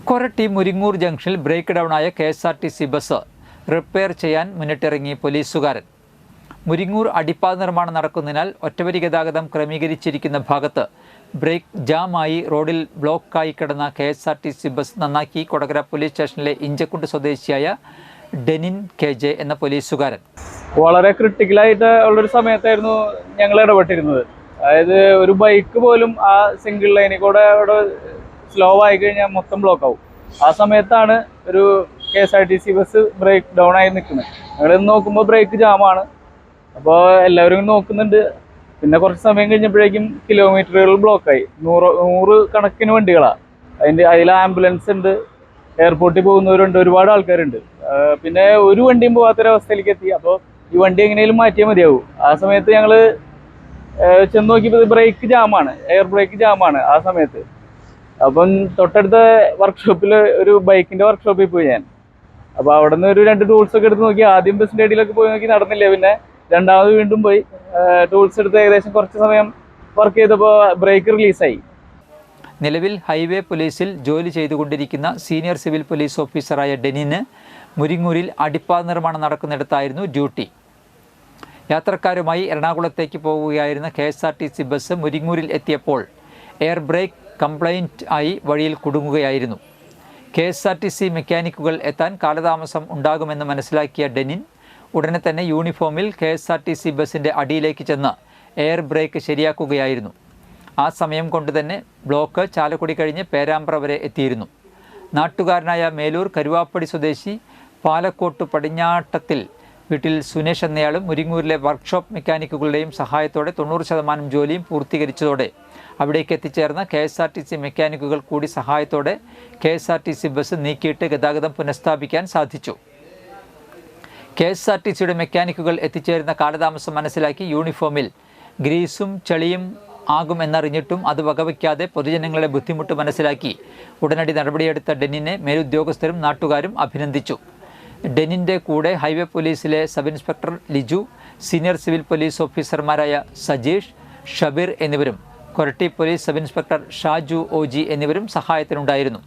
കൊരട്ടി മുരിങ്ങൂർ ജംഗ്ഷനിൽ break ഡൗണായ KSRTC bus repair ചെയ്യാൻ മുന്നിട്ടിറങ്ങി പോലീസുകാരൻ. മുരിങ്ങൂർ അടിപ്പാത നിർമ്മാണം നടക്കുന്നതിനാൽ ഒറ്റവരി ഗതാഗതം ക്രമീകരിച്ചിരിക്കുന്ന ഭാഗത്ത് ബ്രേക്ക് ജാമായി റോഡിൽ ബ്ലോക്കായി കിടന്ന KSRTC ബസ് നന്നാക്കി കൊടകര പോലീസ് സ്റ്റേഷനിലെ ഇഞ്ചക്കുണ്ട് സ്വദേശിയായ ഡെനിൻ KJ എന്ന പോലീസുകാരൻ. വളരെ ക്രിട്ടിക്കലായിട്ട് ഉള്ളൊരു സമയത്തായിരുന്നു ഞങ്ങൾ ഇടപെട്ടിരുന്നത്. അതായത് ഒരു ബൈക്ക് പോലും ആ സിംഗിൾ ലൈനിൽ കൂടെ അവിടെ സ്ലോ ആയി കഴിഞ്ഞാൽ മൊത്തം ബ്ലോക്ക് ആവും. ആ സമയത്താണ് ഒരു KSRTC ബസ് ബ്രേക്ക് ഡൗൺ ആയി നിൽക്കുന്നത്. ഞങ്ങൾ നോക്കുമ്പോൾ ബ്രേക്ക് ജാമാണ്. അപ്പോൾ എല്ലാവരും നോക്കുന്നുണ്ട്. പിന്നെ കുറച്ച് സമയം കഴിഞ്ഞപ്പോഴേക്കും കിലോമീറ്ററുകൾ ബ്ലോക്കായി. 100 കണക്കിന് വണ്ടികളാണ്. അതിൽ ആംബുലൻസ് ഉണ്ട്, എയർപോർട്ടിൽ പോകുന്നവരുണ്ട്, ഒരുപാട് ആൾക്കാരുണ്ട്. പിന്നെ ഒരു വണ്ടിയും പോകാത്തൊരവസ്ഥയിലേക്ക് എത്തി. അപ്പോൾ ഈ വണ്ടി എങ്ങനെയും മാറ്റിയാൽ മതിയാവും. ആ സമയത്ത് ഞങ്ങൾ ചെന്ന് നോക്കിയപ്പോൾ ബ്രേക്ക് ജാമാണ്, എയർ ബ്രേക്ക് ജാമാണ് ആ സമയത്ത്. അപ്പം തൊട്ടടുത്ത വർക്ക്ഷോപ്പിൽ ഒരു ബൈക്കിൻ്റെ വർക്ക്ഷോപ്പിൽ പോയി ഞാൻ. അപ്പോൾ അവിടെ നിന്ന് ഒരു 2 ടൂൾസൊക്കെ എടുത്ത് നോക്കി. ആദ്യം ബസ്സിൻ്റെ അടിയിലൊക്കെ പോയി നോക്കി, നടന്നില്ല. പിന്നെ രണ്ടാമത് വീണ്ടും പോയി ടൂൾസ് എടുത്ത് ഏകദേശം കുറച്ച് സമയം വർക്ക് ചെയ്തപ്പോൾ ബ്രേക്ക് റിലീസായി. നിലവിൽ ഹൈവേ പോലീസിൽ ജോലി ചെയ്തുകൊണ്ടിരിക്കുന്ന സീനിയർ സിവിൽ പോലീസ് ഓഫീസറായ ഡെനിന് മുരിങ്ങൂരിൽ അടിപ്പാത നിർമ്മാണം നടക്കുന്നിടത്തായിരുന്നു ഡ്യൂട്ടി. യാത്രക്കാരുമായി എറണാകുളത്തേക്ക് പോവുകയായിരുന്ന KSRTC ബസ് മുരിങ്ങൂരിൽ എത്തിയപ്പോൾ എയർ ബ്രേക്ക് കംപ്ലൈൻറ്റ് ആയി വഴിയിൽ കുടുങ്ങുകയായിരുന്നു. KSRTC മെക്കാനിക്കുകൾ എത്താൻ കാലതാമസം ഉണ്ടാകുമെന്ന് മനസ്സിലാക്കിയ ഡെനിൻ ഉടനെ തന്നെ യൂണിഫോമിൽ KSRTC ബസിൻ്റെ അടിയിലേക്ക് ചെന്ന് എയർ ബ്രേക്ക് ശരിയാക്കുകയായിരുന്നു. ആ സമയം കൊണ്ട് തന്നെ ബ്ലോക്ക് ചാലക്കുടി കഴിഞ്ഞ് പേരാമ്പ്ര വരെ എത്തിയിരുന്നു. നാട്ടുകാരനായ മേലൂർ കരുവാപ്പടി സ്വദേശി പാലക്കോട്ട് പടിഞ്ഞാട്ടത്തിൽ വീട്ടിൽ സുനേഷ് എന്നയാളും മുരിങ്ങൂരിലെ വർക്ക്ഷോപ്പ് മെക്കാനിക്കുകളുടെയും സഹായത്തോടെ 90% ജോലിയും പൂർത്തീകരിച്ചതോടെ അവിടേക്ക് എത്തിച്ചേർന്ന KSRTC മെക്കാനിക്കുകൾ കൂടി സഹായത്തോടെ KSRTC ബസ് നീക്കിയിട്ട് ഗതാഗതം പുനഃസ്ഥാപിക്കാൻ സാധിച്ചു. KSRTCയുടെ മെക്കാനിക്കുകൾ എത്തിച്ചേരുന്ന കാലതാമസം മനസ്സിലാക്കി യൂണിഫോമിൽ ഗ്രീസും ചെളിയും ആകുമെന്നറിഞ്ഞിട്ടും അത് വകവയ്ക്കാതെ പൊതുജനങ്ങളുടെ ബുദ്ധിമുട്ട് മനസ്സിലാക്കി ഉടനടി നടപടിയെടുത്ത ഡെനിനെ മേലുദ്യോഗസ്ഥരും നാട്ടുകാരും അഭിനന്ദിച്ചു. ഡെനിൻ്റെ കൂടെ ഹൈവേ പോലീസിലെ sub inspector Liju, senior civil police ഓഫീസർമാരായ സജീഷ്, ഷബീർ എന്നിവരും Koratty police sub inspector Shaju OG എന്നിവരും സഹായത്തിനുണ്ടായിരുന്നു.